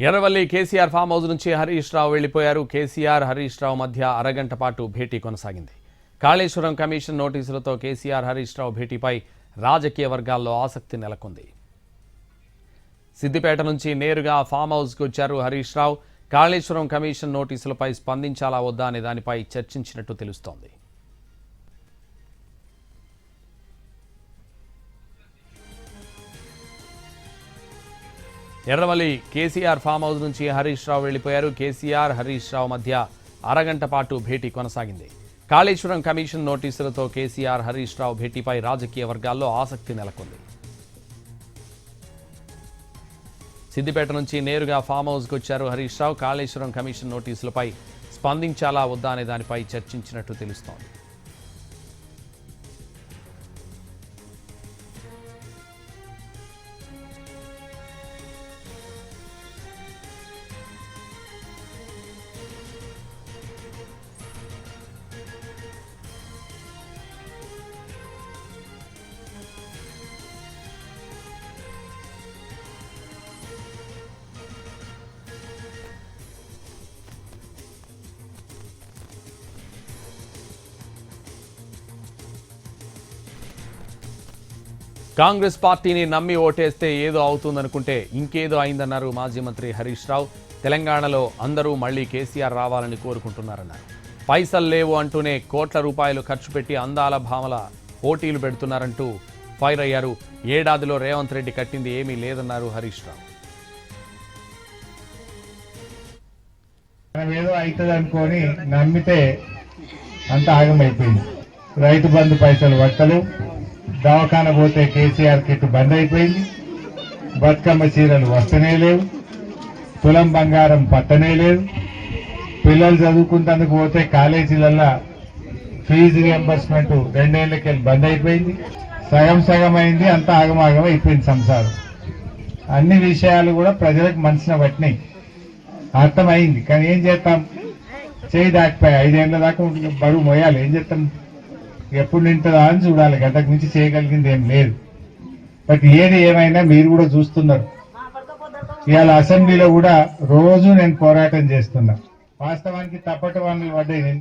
Erravalli KCR farm house నుంచి హరీష్ రావు వెళ్లిపోయారు. కేసీఆర్ హరీష్ రావు మధ్య అరగంట పాటు భేటీ కొనసాగింది. కాళేశ్వరం కమిషన్ నోటీసులతో కేసీఆర్ హరీష్ రావు భేటీపై రాజకీయ వర్గాల్లో ఆసక్తి నెలకొంది. సిద్దిపేట నుంచి నేరుగా ఫామ్ హౌస్కు వచ్చారు హరీష్ రావు. కాళేశ్వరం కమిషన్ నోటీసులపై స్పందించాలా వద్దా అనే దానిపై చర్చించినట్టు తెలుస్తోంది. ఎర్రవల్లి కేసీఆర్ ఫామ్ హౌస్ నుంచి హరీష్ రావు వెళ్లిపోయారు. కేసీఆర్ హరీష్ రావు మధ్య అరగంట పాటు భేటీ కొనసాగింది. కాళేశ్వరం కమిషన్ నోటీసులతో కేసీఆర్ హరీష్ రావు భేటీపై రాజకీయ వర్గాల్లో ఆసక్తి నెలకొంది. సిద్దిపేట నుంచి నేరుగా ఫామ్ హౌస్కు వచ్చారు హరీష్ రావు. కాళేశ్వరం కమిషన్ నోటీసులపై స్పందించాలా వద్దా అనే దానిపై చర్చించినట్టు తెలుస్తోంది. కాంగ్రెస్ పార్టీని నమ్మి ఓటేస్తే ఏదో అవుతుందనుకుంటే ఇంకేదో అయిందన్నారు మాజీ మంత్రి హరీష్ రావు. తెలంగాణలో అందరూ మళ్లీ కేసీఆర్ రావాలని కోరుకుంటున్నారన్నారు. పైసలు లేవు అంటూనే కోట్ల రూపాయలు ఖర్చు పెట్టి అందాల భామల పోటీలు పెడుతున్నారంటూ ఫైర్ అయ్యారు. ఏడాదిలో రేవంత్ రెడ్డి కట్టింది ఏమీ లేదన్నారు హరీష్ రావు. ఏదో అవుతుంది అనుకొని నమ్మితే అంత ఆగమైపోయింది. రైతు బంధు పైసలు వట్టలు, దవాఖాన పోతే కేసీఆర్ కిట్ బంద్ అయిపోయింది, బతుకమ్మ చీరలు వస్తనే లేవు, తులం బంగారం పట్టనే లేదు, పిల్లలు చదువుకుంటందుకు పోతే కాలేజీలల్లో ఫీజు రియంబర్స్మెంట్ 2 ఏళ్లకెళ్ళి బంద్ అయిపోయింది. సగం సగం అయింది, అంతా ఆగమాగం అయిపోయింది సంసారం. అన్ని విషయాలు కూడా ప్రజలకు మనసున పట్టినాయి, అర్థమైంది. కానీ ఏం చేస్తాం, చేయి దాటిపోయి 5 ఏళ్ల దాకా బరువు మోయాలి. ఏం చేస్తాం, ఎప్పుడు నింటుందా అని చూడాలి. గంటకు మించి చేయగలిగింది ఏం లేదు. బట్ ఏది ఏమైనా మీరు కూడా చూస్తున్నారు. ఇవాళ అసెంబ్లీలో కూడా రోజు నేను పోరాటం చేస్తున్నా. వాస్తవానికి తప్పటి వాళ్ళు పడ్డాయి.